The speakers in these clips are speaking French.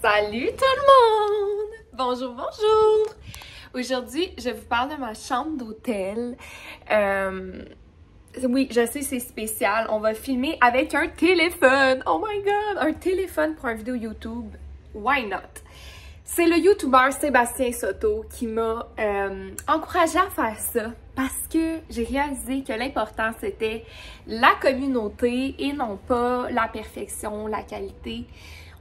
Salut tout le monde! Bonjour, bonjour! Aujourd'hui, je vous parle de ma chambre d'hôtel. Oui, je sais, c'est spécial. On va filmer avec un téléphone. Oh my god! Un téléphone pour une vidéo YouTube. Why not? C'est le YouTuber Sébastien Soto qui m'a encouragé à faire ça parce que j'ai réalisé que l'important c'était la communauté et non pas la perfection, la qualité.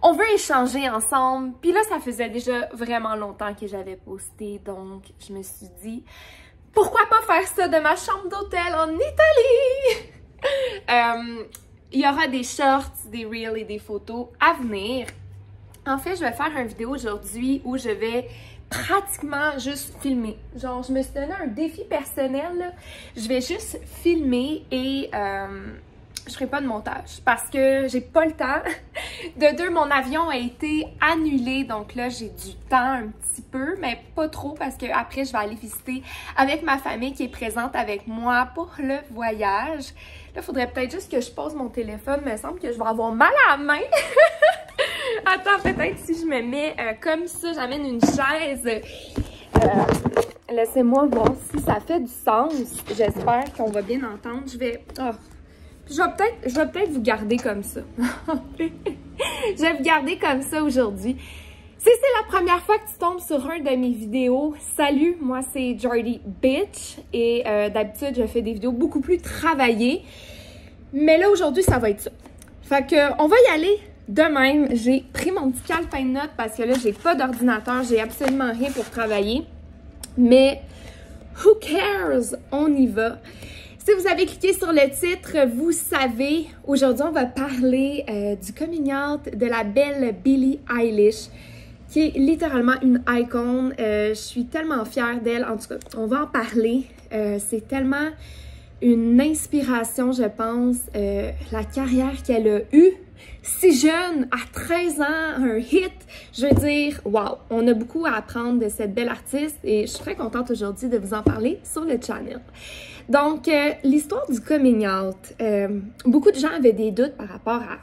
On veut échanger ensemble, puis là ça faisait déjà vraiment longtemps que j'avais posté, donc je me suis dit pourquoi pas faire ça de ma chambre d'hôtel en Italie? Il y aura des shorts, des reels et des photos à venir. En fait, je vais faire une vidéo aujourd'hui où je vais pratiquement juste filmer. Genre, je me suis donné un défi personnel, là. Je vais juste filmer et je ferai pas de montage parce que j'ai pas le temps. De deux, mon avion a été annulé, donc là, j'ai du temps un petit peu, mais pas trop parce que après je vais aller visiter avec ma famille qui est présente avec moi pour le voyage. Là, il faudrait peut-être juste que je pose mon téléphone, mais il me semble que je vais avoir mal à la main. Attends, peut-être si je me mets comme ça, j'amène une chaise. Laissez-moi voir si ça fait du sens. J'espère qu'on va bien entendre. Je vais peut-être vous garder comme ça. Je vais vous garder comme ça aujourd'hui. Si c'est la première fois que tu tombes sur un de mes vidéos, salut, moi c'est Jordy Bitch et d'habitude je fais des vidéos beaucoup plus travaillées. Mais là aujourd'hui ça va être ça. Fait que on va y aller. De même, j'ai pris mon petit calepin de notes parce que là, j'ai pas d'ordinateur, j'ai absolument rien pour travailler. Mais, who cares? On y va. Si vous avez cliqué sur le titre, vous savez, aujourd'hui, on va parler du coming out de la belle Billie Eilish, qui est littéralement une icône. Je suis tellement fière d'elle. En tout cas, on va en parler. C'est tellement une inspiration, je pense, la carrière qu'elle a eue. Si jeune, à 13 ans, un hit, je veux dire, wow, on a beaucoup à apprendre de cette belle artiste et je suis très contente aujourd'hui de vous en parler sur le channel. Donc, l'histoire du coming out, beaucoup de gens avaient des doutes par rapport à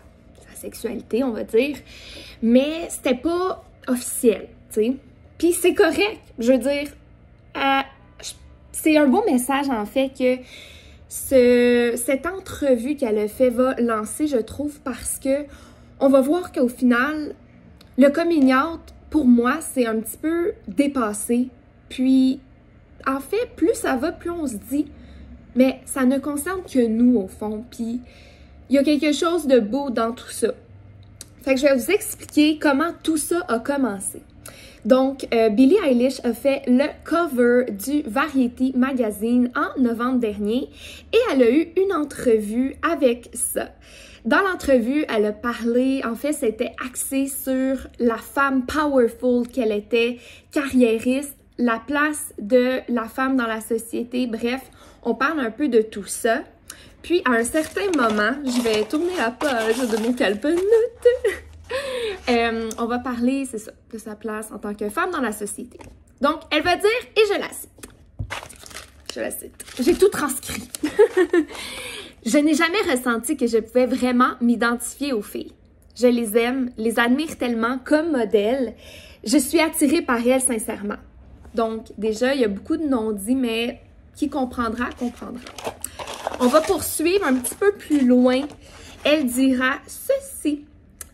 sa sexualité, on va dire, mais c'était pas officiel, tu sais. Puis c'est correct, je veux dire, c'est un beau message en fait que cette entrevue qu'elle a fait va lancer, je trouve, parce que on va voir qu'au final, le coming out, pour moi, c'est un petit peu dépassé. Puis, en fait, plus ça va, plus on se dit, mais ça ne concerne que nous, au fond. Puis, il y a quelque chose de beau dans tout ça. Fait que je vais vous expliquer comment tout ça a commencé. Donc, Billie Eilish a fait le cover du Variety Magazine en novembre dernier et elle a eu une entrevue avec ça. Dans l'entrevue, elle a parlé, en fait, c'était axé sur la femme powerful qu'elle était, carriériste, la place de la femme dans la société. Bref, on parle un peu de tout ça. Puis, à un certain moment, je vais tourner la page de mon calepin de notes. On va parler, c'est ça, de sa place en tant que femme dans la société. Donc, elle va dire, et je la cite. Je la cite. J'ai tout transcrit. Je n'ai jamais ressenti que je pouvais vraiment m'identifier aux filles. Je les aime, les admire tellement comme modèle. Je suis attirée par elles sincèrement. Donc, déjà, il y a beaucoup de non-dits, mais qui comprendra, comprendra. On va poursuivre un petit peu plus loin. Elle dira ceci.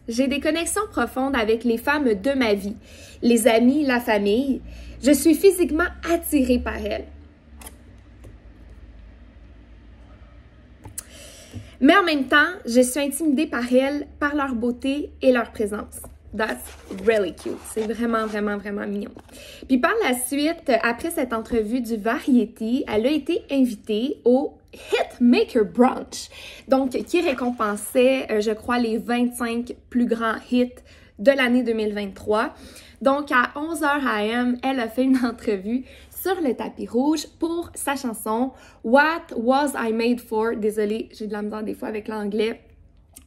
J'ai des connexions profondes avec les femmes de ma vie, les amis, la famille. Je suis physiquement attirée par elles. Mais en même temps, je suis intimidée par elles, par leur beauté et leur présence. That's really cute. C'est vraiment, vraiment, vraiment mignon. Puis par la suite, après cette entrevue du Variety, elle a été invitée au Hitmaker Brunch, donc qui récompensait, je crois, les 25 plus grands hits de l'année 2023. Donc, à 11h AM, elle a fait une entrevue sur le tapis rouge pour sa chanson « What Was I Made For ». Désolée, j'ai de la misère des fois avec l'anglais.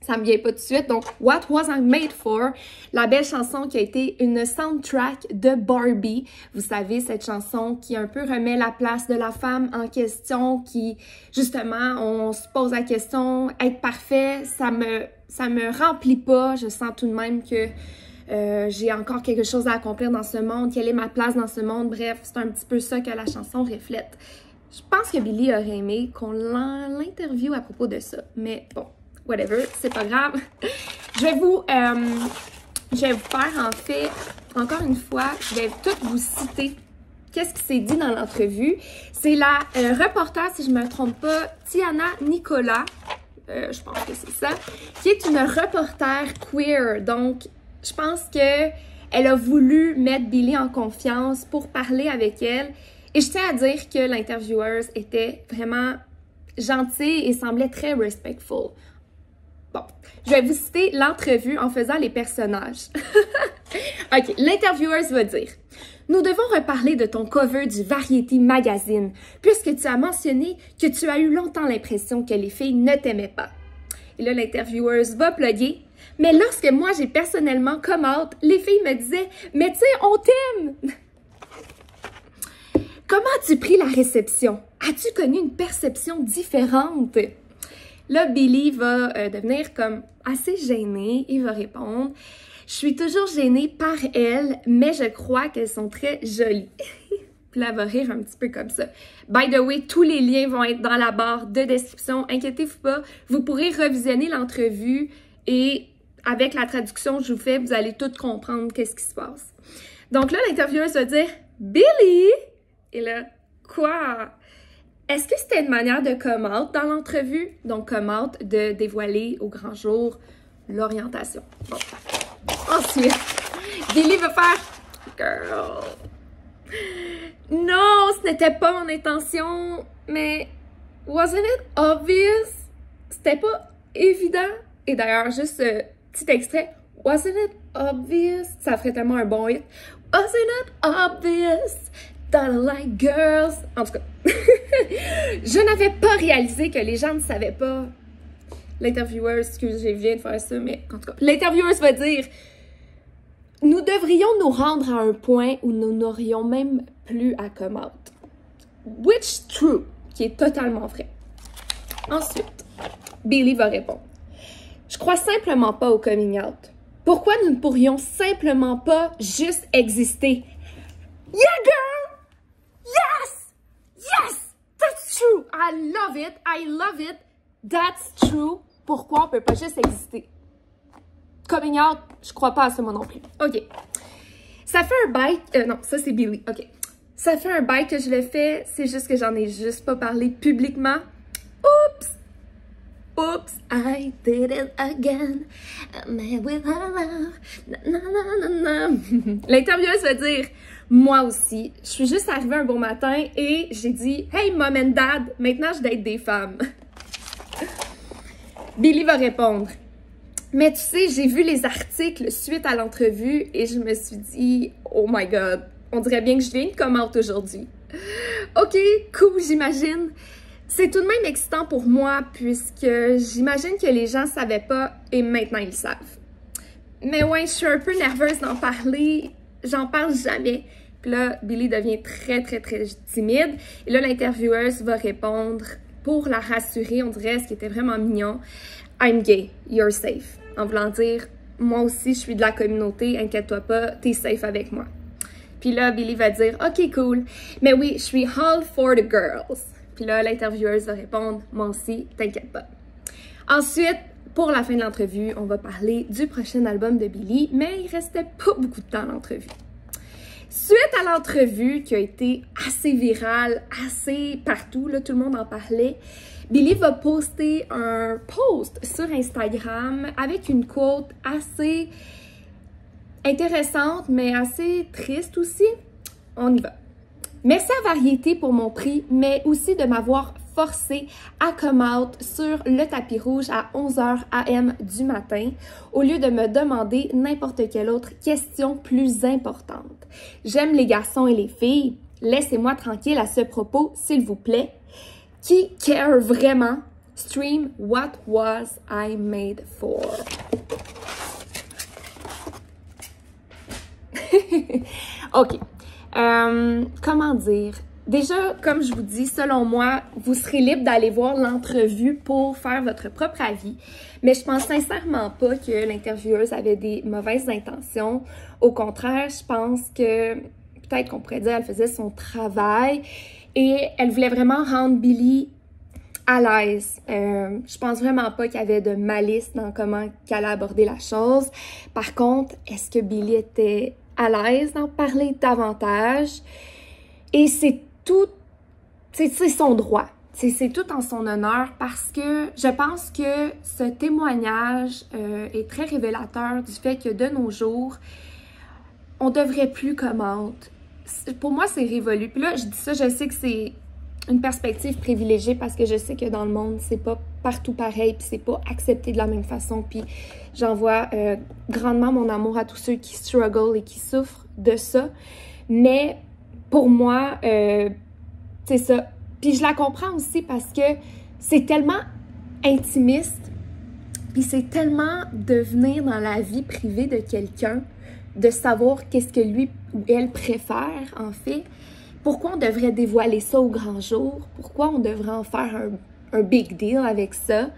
Ça me vient pas tout de suite. Donc, What Was I Made For? La belle chanson qui a été une soundtrack de Barbie. Vous savez, cette chanson qui un peu remet la place de la femme en question, qui, justement, on se pose la question, être parfait, ça me remplit pas. Je sens tout de même que j'ai encore quelque chose à accomplir dans ce monde, quelle est ma place dans ce monde, bref, c'est un petit peu ça que la chanson reflète. Je pense que Billie aurait aimé qu'on l'interviewe à propos de ça, mais bon, whatever, c'est pas grave. Je vais vous faire, en fait, encore une fois, je vais tout vous citer qu'est-ce qui s'est dit dans l'entrevue. C'est la reporter, si je ne me trompe pas, Tiana Nicolas, je pense que c'est ça, qui est une reporter queer. Donc, je pense qu'elle a voulu mettre Billie en confiance pour parler avec elle. Et je tiens à dire que l'intervieweuse était vraiment gentille et semblait très respectful. Bon, je vais vous citer l'entrevue en faisant les personnages. OK, l'intervieweuse va dire « Nous devons reparler de ton cover du Variety Magazine, puisque tu as mentionné que tu as eu longtemps l'impression que les filles ne t'aimaient pas. » Et là, l'intervieweuse va plugger « Mais lorsque moi j'ai personnellement come out, les filles me disaient « Mais tu sais, on t'aime! » Comment as-tu pris la réception? As-tu connu une perception différente? Là, Billie va devenir comme assez gênée et va répondre « Je suis toujours gênée par elles, mais je crois qu'elles sont très jolies. » Puis là, elle va rire un petit peu comme ça. By the way, tous les liens vont être dans la barre de description. Inquiétez-vous pas, vous pourrez revisionner l'entrevue et avec la traduction que je vous fais, vous allez tout comprendre qu'est-ce qui se passe. Donc là, l'intervieweuse va dire « Billie! » Et là, quoi? Est-ce que c'était une manière de come out dans l'entrevue? Donc, come out, de dévoiler au grand jour l'orientation. Bon. Ensuite, Billie va faire « Girl! » Non, ce n'était pas mon intention, mais wasn't it obvious? C'était pas évident? Et d'ailleurs, juste ce petit extrait, wasn't it obvious? Ça ferait tellement un bon hit. Wasn't it obvious? That I like girls. En tout cas, je n'avais pas réalisé que les gens ne savaient pas. L'intervieweuse, excusez, je viens de faire ça, mais en tout cas, l'intervieweuse va dire « Nous devrions nous rendre à un point où nous n'aurions même plus à come out. » Which true, qui est totalement vrai. Ensuite, Billie va répondre « Je crois simplement pas au coming out. Pourquoi nous ne pourrions simplement pas juste exister? » Yeah, girl! Yes! Yes! That's true! I love it! I love it! That's true! Pourquoi on peut pas juste exister? Coming out, je crois pas à ça moi non plus. OK. Ça fait un bail... non, ça c'est Billie. OK. Ça fait un bail que je le fais, c'est juste que j'en ai juste pas parlé publiquement. Oups! Oops, I did it again. I'm with her love. Na, na, na, na, na. L'intervieweuse va dire « Moi aussi, je suis juste arrivée un bon matin et j'ai dit « Hey, mom and dad, maintenant je date des femmes. » Billie va répondre « Mais tu sais, j'ai vu les articles suite à l'entrevue et je me suis dit « Oh my God, on dirait bien que je viens de come out aujourd'hui. » OK, cool, j'imagine. C'est tout de même excitant pour moi puisque j'imagine que les gens savaient pas et maintenant ils savent. Mais ouais, je suis un peu nerveuse d'en parler, j'en parle jamais. Puis là, Billie devient très timide. Et là, l'intervieweuse va répondre pour la rassurer, on dirait, ce qui était vraiment mignon. I'm gay, you're safe. En voulant dire, moi aussi, je suis de la communauté, inquiète-toi pas, t'es safe avec moi. Puis là, Billie va dire, OK, cool. Mais oui, je suis all for the girls. Puis là, l'intervieweuse va répondre, moi aussi, t'inquiète pas. Ensuite, pour la fin de l'entrevue, on va parler du prochain album de Billie, mais il restait pas beaucoup de temps à l'entrevue. Suite à l'entrevue qui a été assez virale, assez partout, là, tout le monde en parlait, Billie va poster un post sur Instagram avec une quote assez intéressante, mais assez triste aussi. On y va. Merci à Variety pour mon prix, mais aussi de m'avoir forcé à come out sur le tapis rouge à 11h AM du matin, au lieu de me demander n'importe quelle autre question plus importante. J'aime les garçons et les filles. Laissez-moi tranquille à ce propos, s'il vous plaît. Qui care vraiment? Stream What Was I Made For? OK. Comment dire? déjà, comme je vous dis, selon moi, vous serez libre d'aller voir l'entrevue pour faire votre propre avis. Mais je pense sincèrement pas que l'intervieweuse avait des mauvaises intentions. Au contraire, je pense que peut-être qu'on pourrait dire qu'elle faisait son travail et elle voulait vraiment rendre Billie à l'aise. Je pense vraiment pas qu'il y avait de malice dans comment qu'elle a abordé la chose. Par contre, est-ce que Billie était à l'aise d'en parler davantage? Et c'est tout, c'est son droit. C'est tout en son honneur parce que je pense que ce témoignage est très révélateur du fait que de nos jours, on devrait plus comme honte. Pour moi, c'est révolu. Puis là, je dis ça, je sais que c'est une perspective privilégiée parce que je sais que dans le monde, c'est pas partout pareil, puis c'est pas accepté de la même façon. Puis j'envoie grandement mon amour à tous ceux qui struggle et qui souffrent de ça. Mais pour moi, c'est ça. Puis je la comprends aussi parce que c'est tellement intimiste, puis c'est tellement de venir dans la vie privée de quelqu'un, de savoir qu'est-ce que lui ou elle préfère, en fait. Pourquoi on devrait dévoiler ça au grand jour? Pourquoi on devrait en faire un big deal avec ça?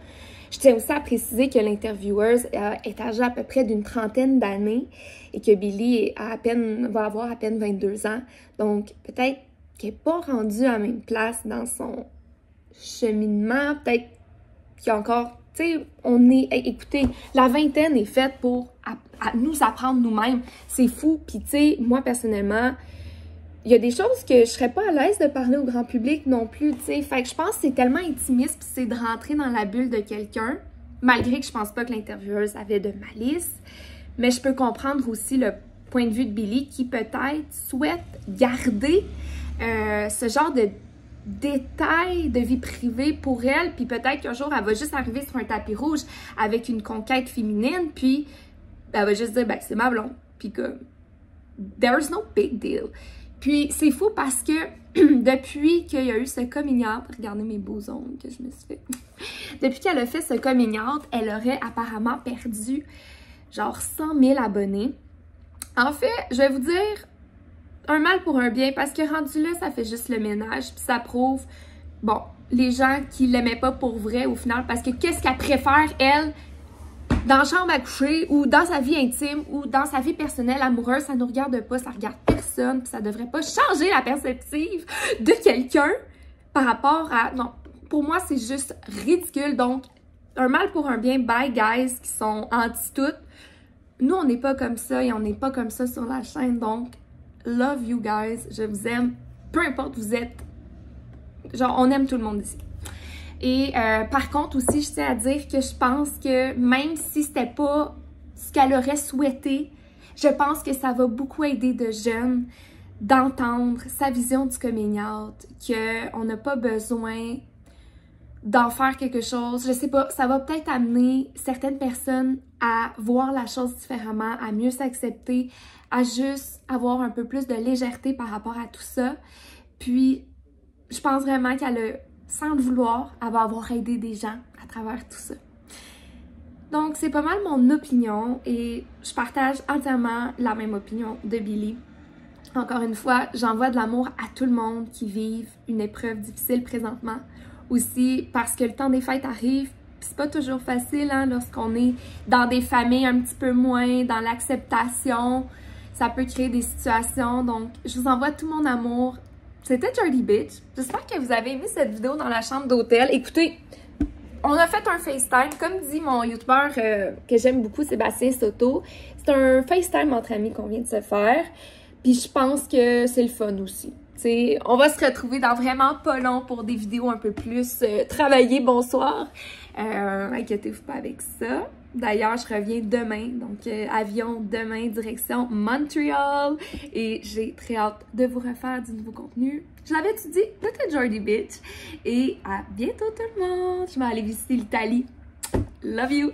Je tiens aussi à préciser que l'intervieweuse est âgée à peu près d'une trentaine d'années et que Billie va avoir à peine 22 ans. Donc, peut-être qu'elle n'est pas rendue à la même place dans son cheminement. Peut-être qu'il y a encore... Tu sais, écoutez, la vingtaine est faite pour nous apprendre nous-mêmes. C'est fou. Puis, tu sais, moi, personnellement... Il y a des choses que je serais pas à l'aise de parler au grand public non plus, tu sais. Fait que je pense que c'est tellement intimiste, puis c'est de rentrer dans la bulle de quelqu'un, malgré que je pense pas que l'intervieweuse avait de malice. Mais je peux comprendre aussi le point de vue de Billie qui peut-être souhaite garder ce genre de détails de vie privée pour elle, puis peut-être qu'un jour, elle va juste arriver sur un tapis rouge avec une conquête féminine, puis elle va juste dire, ben, c'est ma blonde, puis comme, there's no big deal. Puis c'est fou parce que depuis qu'il y a eu ce coming out, regardez mes beaux ongles que je me suis fait. Depuis qu'elle a fait ce coming out, elle aurait apparemment perdu genre 100 000 abonnés. En fait, je vais vous dire un mal pour un bien parce que rendu là, ça fait juste le ménage. Puis ça prouve, bon, les gens qui l'aimaient pas pour vrai au final parce que qu'est-ce qu'elle préfère, elle, dans la chambre à coucher ou dans sa vie intime ou dans sa vie personnelle amoureuse, ça ne nous regarde pas, ça regarde personne, puis ça devrait pas changer la perspective de quelqu'un par rapport à... Non, pour moi, c'est juste ridicule. Donc, un mal pour un bien, bye guys qui sont anti-tout. Nous, on n'est pas comme ça et on n'est pas comme ça sur la chaîne. Donc, love you guys, je vous aime. Peu importe où vous êtes, genre, on aime tout le monde ici. Et par contre aussi, je tiens à dire que je pense que même si c'était pas ce qu'elle aurait souhaité, je pense que ça va beaucoup aider de jeunes d'entendre sa vision du coming out, qu'on n'a pas besoin d'en faire quelque chose. Je sais pas, ça va peut-être amener certaines personnes à voir la chose différemment, à mieux s'accepter, à juste avoir un peu plus de légèreté par rapport à tout ça. Puis, je pense vraiment qu'elle a... Sans le vouloir, elle va avoir aidé des gens à travers tout ça. Donc, c'est pas mal mon opinion et je partage entièrement la même opinion de Billie. Encore une fois, j'envoie de l'amour à tout le monde qui vive une épreuve difficile présentement. Aussi, parce que le temps des fêtes arrive, c'est pas toujours facile hein, lorsqu'on est dans des familles un petit peu moins, dans l'acceptation. Ça peut créer des situations. Donc, je vous envoie tout mon amour. C'était Jordy Bitch. J'espère que vous avez aimé cette vidéo dans la chambre d'hôtel. Écoutez, on a fait un FaceTime. Comme dit mon YouTuber que j'aime beaucoup, Sébastien Soto, c'est un FaceTime entre amis qu'on vient de se faire. Puis je pense que c'est le fun aussi. T'sais, on va se retrouver dans vraiment pas long pour des vidéos un peu plus travaillées. Bonsoir. Inquiétez-vous pas avec ça. D'ailleurs, je reviens demain, donc avion demain, direction Montréal. Et j'ai très hâte de vous refaire du nouveau contenu. Je l'avais-tu dit? C'était Jordy Bitch. Et à bientôt tout le monde. Je vais aller visiter l'Italie. Love you!